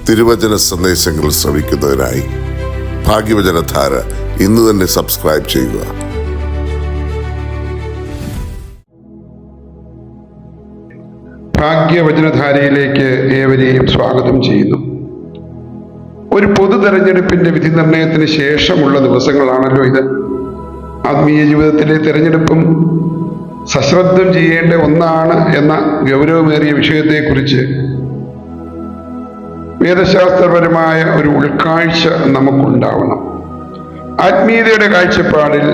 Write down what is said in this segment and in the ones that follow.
തിരുവചന സന്ദേശങ്ങൾ ശ്രവിക്കുന്നതിനായി ഭാഗ്യവചനധാര ഇന്ന് തന്നെ സബ്സ്ക്രൈബ് ചെയ്യുക. ഭാഗ്യവചനധാരയിലേക്ക് ഏവരെയും സ്വാഗതം ചെയ്യുന്നു. ഒരു പൊതു തെരഞ്ഞെടുപ്പിന്റെ വിധി നിർണയത്തിന് ശേഷമുള്ള ദിവസങ്ങളാണല്ലോ ഇത്. ആത്മീയ ജീവിതത്തിലെ തെരഞ്ഞെടുപ്പും സശ്രദ്ധം ചെയ്യേണ്ട ഒന്നാണ് എന്ന ഗൗരവമേറിയ വിഷയത്തെക്കുറിച്ച് വേദശാസ്ത്രപരമായ ഒരു ഉൾക്കാഴ്ച നമുക്കുണ്ടാവണം. ആത്മീയതയുടെ കാഴ്ചപ്പാടിൽ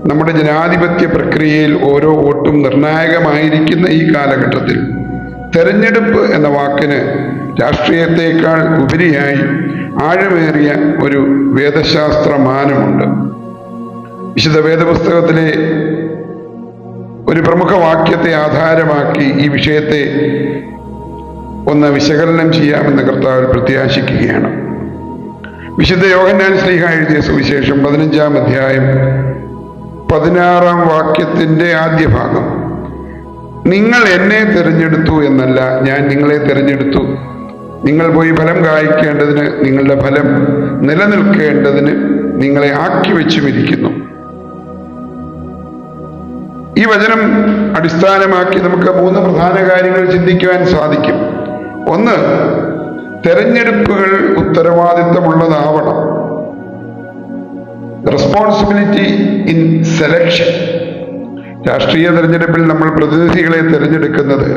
നമ്മുടെ ജനാധിപത്യ പ്രക്രിയയിൽ ഓരോ വോട്ടും നിർണായകമായിരിക്കുന്ന ഈ കാലഘട്ടത്തിൽ തെരഞ്ഞെടുപ്പ് എന്ന വാക്കിന് രാഷ്ട്രീയത്തെക്കാൾ ഉപരിയായി ആഴമേറിയ ഒരു വേദശാസ്ത്ര മാനമുണ്ട്. വിശുദ്ധ വേദപുസ്തകത്തിലെ ഒരു പ്രമുഖ വാക്യത്തെ ആധാരമാക്കി ഈ വിഷയത്തെ ഒന്ന് വിശകലനം ചെയ്യാമെന്ന് കർത്താവിൽ പ്രത്യാശിക്കുകയാണ്. വിശുദ്ധ യോഹന്നാൻ ശ്ലീഹ എഴുതിയ സുവിശേഷം 15-ാം അധ്യായം 16-ാം വാക്യത്തിന്റെ ആദ്യ ഭാഗം, നിങ്ങൾ എന്നെ തിരഞ്ഞെടുത്തു എന്നല്ല, ഞാൻ നിങ്ങളെ തിരഞ്ഞെടുത്തു, നിങ്ങൾ പോയി ഫലം കായ്ക്കേണ്ടതിന്, നിങ്ങളുടെ ഫലം നിലനിൽക്കേണ്ടതിന് നിങ്ങളെ ആക്കി വെച്ചുമിരിക്കുന്നു. ഈ വചനം അടിസ്ഥാനമാക്കി നമുക്ക് 3 പ്രധാന കാര്യങ്ങൾ ചിന്തിക്കുവാൻ സാധിക്കും. ഒന്ന്, തെരഞ്ഞെടുപ്പുകൾ ഉത്തരവാദിത്തമുള്ളതാവണം. Responsibility in selection. രാഷ്ട്രീയ തെരഞ്ഞെടുപ്പിൽ നമ്മൾ പ്രതിനിധികളെ തിരഞ്ഞെടുക്കുന്നത്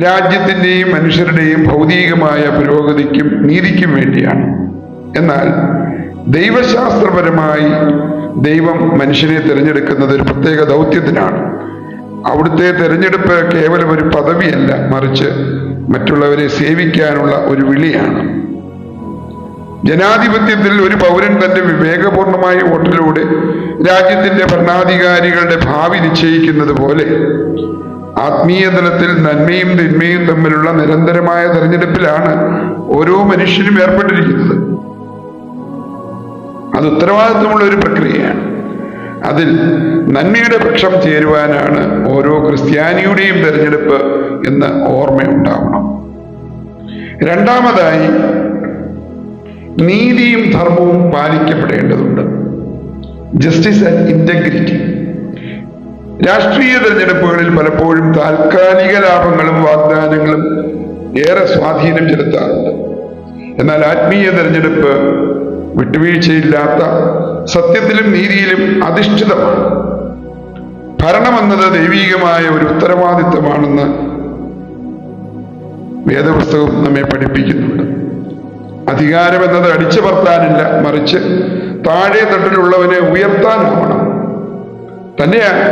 രാജ്യത്തിൻ്റെയും മനുഷ്യരുടെയും ഭൗതികമായ പുരോഗതിക്കും നീതിക്കും വേണ്ടിയാണ്. എന്നാൽ ദൈവശാസ്ത്രപരമായി ദൈവം മനുഷ്യനെ തിരഞ്ഞെടുക്കുന്നത് ഒരു പ്രത്യേക ദൗത്യത്തിനാണ്. അവിടുത്തെ തിരഞ്ഞെടുപ്പ് കേവലം ഒരു പദവിയല്ല, മറിച്ച് മറ്റുള്ളവരെ സേവിക്കാനുള്ള ഒരു വിളിയാണ്. ജനാധിപത്യത്തിൽ ഒരു പൗരൻ തന്റെ വിവേകപൂർണമായ വോട്ടിലൂടെ രാജ്യത്തിന്റെ ഭരണാധികാരികളുടെ ഭാവി നിശ്ചയിക്കുന്നത് പോലെ ആത്മീയ തലത്തിൽ നന്മയും തിന്മയും തമ്മിലുള്ള നിരന്തരമായ തെരഞ്ഞെടുപ്പിലാണ് ഓരോ മനുഷ്യനും ഏർപ്പെട്ടിരിക്കുന്നത്. അത് ഉത്തരവാദിത്വമുള്ള ഒരു പ്രക്രിയയാണ്. അതിൽ നന്മയുടെ പക്ഷം ചേരുവാനാണ് ഓരോ ക്രിസ്ത്യാനിയുടെയും തെരഞ്ഞെടുപ്പ് എന്ന് ഓർമ്മയുണ്ടാവണം. രണ്ടാമതായി, നീതിയും ധർമ്മവും പാലിക്കപ്പെടേണ്ടതുണ്ട്. Justice and integrity. രാഷ്ട്രീയ തെരഞ്ഞെടുപ്പുകളിൽ പലപ്പോഴും താൽക്കാലിക ലാഭങ്ങളും വാഗ്ദാനങ്ങളും ഏറെ സ്വാധീനം ചെലുത്താറുണ്ട്. എന്നാൽ ആത്മീയ തെരഞ്ഞെടുപ്പ് വിട്ടുവീഴ്ചയില്ലാത്ത സത്യത്തിലും നീതിയിലും അധിഷ്ഠിതമാണ്. ഭരണമെന്നത് ദൈവീകമായ ഒരു ഉത്തരവാദിത്തമാണെന്ന് വേദപുസ്തകം നമ്മെ പഠിപ്പിക്കുന്നുണ്ട്. അധികാരം എന്നത് അടിച്ചമർത്താനില്ല, മറിച്ച് താഴെ തട്ടിലുള്ളവനെ ഉയർത്താനാവണം. തന്നെയാണ്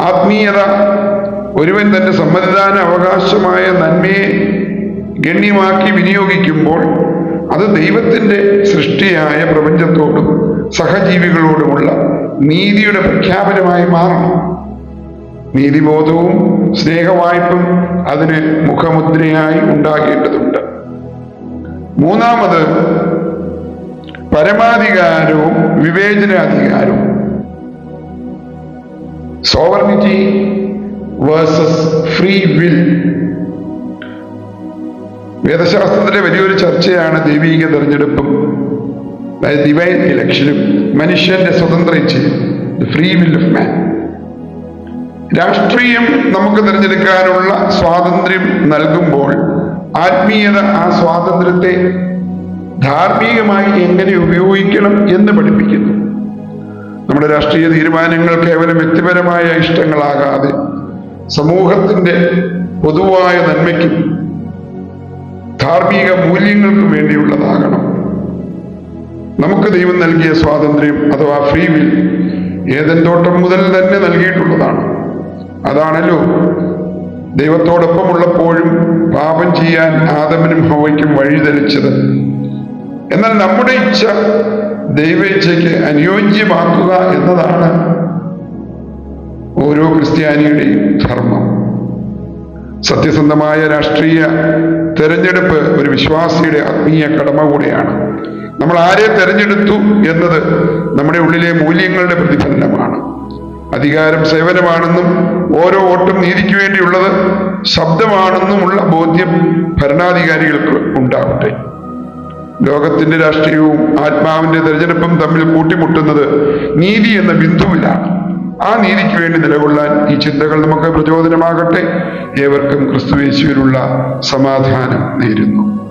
ആത്മീയത. ഒരുവൻ തന്റെ സമ്മതിദാന അവകാശമായ നന്മയെ ഗണ്യമാക്കി വിനിയോഗിക്കുമ്പോൾ അത് ദൈവത്തിന്റെ സൃഷ്ടിയായ പ്രപഞ്ചത്തോടും സഹജീവികളോടുമുള്ള നീതിയുടെ പ്രഖ്യാപനമായി മാറണം. നീതിബോധവും സ്നേഹവായ്പും അതിന് മുഖമുദ്രയായി ഉണ്ടാകേണ്ടതുണ്ട്. മൂന്നാമത്, പരമാധികാരവും വിവേചനാധികാരവും. Sovereignty versus free will. വേദശാസ്ത്രത്തിലെ വലിയൊരു ചർച്ചയാണ് ദൈവീക തെരഞ്ഞെടുപ്പും, അതായത് ഡിവൈൻ ഇലക്ഷനും മനുഷ്യന്റെ സ്വതന്ത്ര ഇച്ഛയും, the free will of man. രാഷ്ട്രീയം നമുക്ക് തിരഞ്ഞെടുക്കാനുള്ള സ്വാതന്ത്ര്യം നൽകുമ്പോൾ ആത്മീയത ആ സ്വാതന്ത്ര്യത്തെ ധാർമ്മികമായി എങ്ങനെ ഉപയോഗിക്കണം എന്ന് പഠിപ്പിക്കുന്നു. നമ്മുടെ രാഷ്ട്രീയ തീരുമാനങ്ങൾ കേവലം വ്യക്തിപരമായ ഇഷ്ടങ്ങളാകാതെ സമൂഹത്തിന്റെ പൊതുവായ നന്മയ്ക്കും ധാർമ്മിക മൂല്യങ്ങൾക്കും വേണ്ടിയുള്ളതാകണം. നമുക്ക് ദൈവം നൽകിയ സ്വാതന്ത്ര്യം അഥവാ ഫ്രീ വിൽ ഏദൻ തോട്ടം മുതൽ തന്നെ നൽകിയിട്ടുള്ളതാണ്. അതാണല്ലോ ദൈവത്തോടൊപ്പമുള്ളപ്പോഴും പാപം ചെയ്യാൻ ആദമിനും ഹവ്വയ്ക്കും വഴിതെളിച്ചത്. എന്നാൽ നമ്മുടെ ഇച്ഛ ദൈവ ഇച്ഛയ്ക്ക് അനുയോജ്യമാക്കുക എന്നതാണ് ഓരോ ക്രിസ്ത്യാനിയുടെയും ധർമ്മം. സത്യസന്ധമായ രാഷ്ട്രീയ തെരഞ്ഞെടുപ്പ് ഒരു വിശ്വാസിയുടെ ആത്മീയ കടമ കൂടെയാണ്. നമ്മൾ ആരെ തെരഞ്ഞെടുത്തു എന്നത് നമ്മുടെ ഉള്ളിലെ മൂല്യങ്ങളുടെ പ്രതിഫലനമാണ്. അധികാരം സേവനമാണെന്നും ഓരോ വോട്ടും നീതിക്ക് വേണ്ടിയുള്ളത് ശബ്ദമാണെന്നുമുള്ള ബോധ്യം ഭരണാധികാരികൾക്ക് ഉണ്ടാവട്ടെ. ലോകത്തിന്റെ രാഷ്ട്രീയവും ആത്മാവിന്റെ തെരഞ്ഞെടുപ്പും തമ്മിൽ കൂട്ടിമുട്ടുന്നത് നീതി എന്ന ബിന്ദുവിലാണ്. ആ നീതിക്ക് വേണ്ടി നിലകൊള്ളാൻ ഈ ചിന്തകൾ നമുക്ക് പ്രചോദനമാകട്ടെ. ഏവർക്കും ക്രിസ്തുയേശുവിലുള്ള സമാധാനം നേരുന്നു.